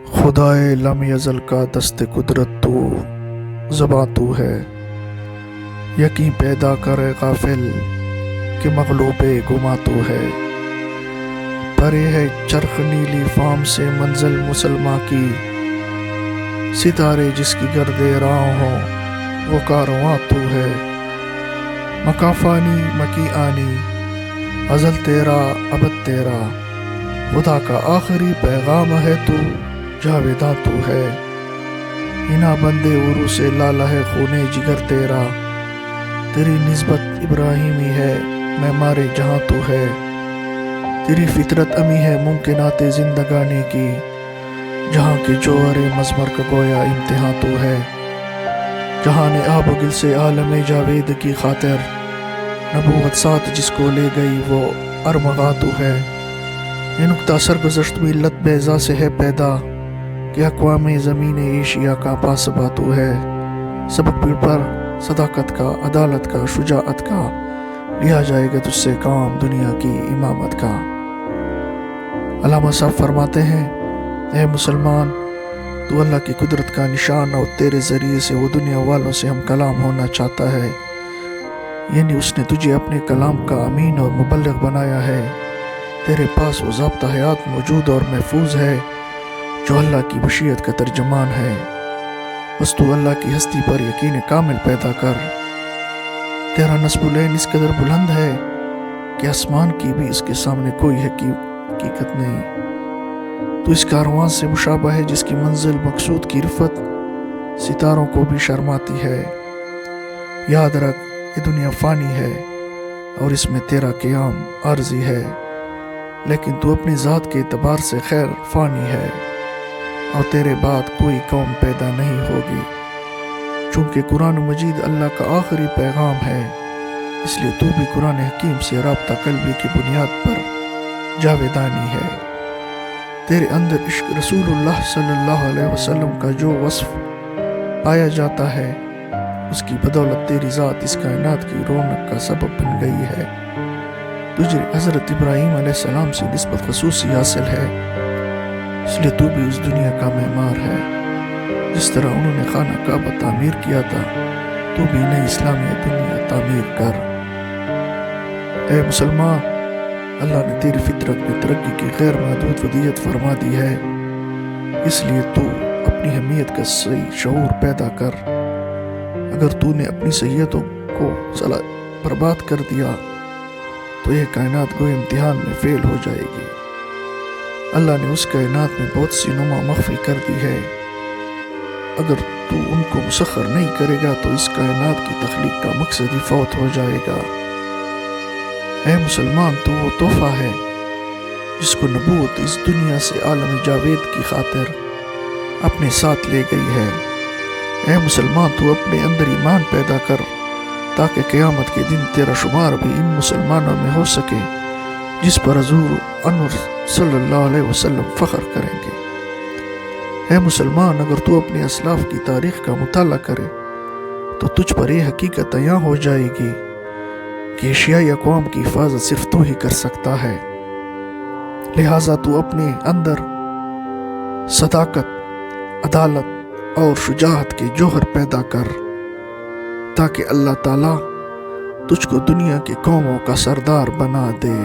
خدائے لم یزل کا دست قدرت تو، زباں تو ہے، یقین پیدا کرے غافل کہ مغلوب گما تو ہے۔ پرے ہے چرخ نیلی فام سے منزل مسلماں کی، ستارے جس کی گرد راہ ہوں وہ کارواں تو ہے۔ مکاں فانی مکی آنی، ازل تیرا ابد تیرا، خدا کا آخری پیغام ہے تو، جاویداں تو ہے۔ ہنا بندے عرو سے لالا ہے خونے جگر تیرا، تیری نسبت ابراہیمی ہے معمار جہاں تو ہے۔ تیری فطرت امی ہے ممکنات زندگانی کی، جہاں کے جوہر مضمر کا گویا امتحان تو ہے۔ جہان آب و گل سے عالم جاوید کی خاطر، نبوت ساتھ جس کو لے گئی وہ ارمغاں تو ہے۔ یہ نکتہ سرگزشت ملت بیضا سے ہے پیدا، کہ اقوام زمین ایشیا کا پاسباں تو ہے۔ سبق پیڑ پر صداقت کا، عدالت کا، شجاعت کا، لیا جائے گا تجھ سے کام دنیا کی امامت کا۔ علامہ صاحب فرماتے ہیں، اے مسلمان، تو اللہ کی قدرت کا نشان اور تیرے ذریعے سے وہ دنیا والوں سے ہم کلام ہونا چاہتا ہے، یعنی اس نے تجھے اپنے کلام کا امین اور مبلغ بنایا ہے۔ تیرے پاس وہ ضابطہ حیات موجود اور محفوظ ہے جو اللہ کی مشیت کا ترجمان ہے۔ بس تو اللہ کی ہستی پر یقین کامل پیدا کر۔ تیرا نصب العین اس قدر بلند ہے کہ آسمان کی بھی اس کے سامنے کوئی حقیقت نہیں۔ تو اس کاروان سے مشابہ ہے جس کی منزل مقصود کی رفت ستاروں کو بھی شرماتی ہے۔ یاد رکھ یہ دنیا فانی ہے اور اس میں تیرا قیام عارضی ہے، لیکن تو اپنی ذات کے اعتبار سے خیر فانی ہے، اور تیرے بعد کوئی قوم پیدا نہیں ہوگی۔ چونکہ قرآن مجید اللہ کا آخری پیغام ہے، اس لیے تو بھی قرآن حکیم سے رابطہ قلبی کی بنیاد پر جاویدانی ہے۔ تیرے اندر عشق رسول اللہ صلی اللہ علیہ وسلم کا جو وصف پایا جاتا ہے، اس کی بدولت تیری ذات اس کائنات کی رونق کا سبب بن گئی ہے۔ تجھے حضرت ابراہیم علیہ السلام سے نسبت خصوصی حاصل ہے، اس لیے تو بھی اس دنیا کا معمار ہے۔ جس طرح انہوں نے خانہ کعبہ تعمیر کیا تھا، تو بھی نئی اسلامی دنیا تعمیر کر۔ اے مسلمان، اللہ نے تیری فطرت میں ترقی کی غیر محدود ودیعت فرما دی ہے، اس لیے تو اپنی اہمیت کا صحیح شعور پیدا کر۔ اگر تو نے اپنی صحیحتوں کو برباد کر دیا تو یہ کائنات گوئے امتحان میں فیل ہو جائے گی۔ اللہ نے اس کائنات میں بہت سی نما مخفی کر دی ہے، اگر تو ان کو مسخر نہیں کرے گا تو اس کائنات کی تخلیق کا مقصد ہی فوت ہو جائے گا۔ اے مسلمان، تو وہ تحفہ ہے جس کو نبوت اس دنیا سے عالم جاوید کی خاطر اپنے ساتھ لے گئی ہے۔ اے مسلمان، تو اپنے اندر ایمان پیدا کر تاکہ قیامت کے دن تیرا شمار بھی ان مسلمانوں میں ہو سکے جس پر حضور انور صلی اللہ علیہ وسلم فخر کریں گے۔ اے مسلمان، اگر تو اپنے اسلاف کی تاریخ کا مطالعہ کرے تو تجھ پر یہ حقیقت عیاں ہو جائے گی کہ ایشیائی اقوام کی حفاظت صرف تو ہی کر سکتا ہے۔ لہٰذا تو اپنے اندر صداقت، عدالت اور شجاعت کے جوہر پیدا کر تاکہ اللہ تعالیٰ تجھ کو دنیا کی قوموں کا سردار بنا دے۔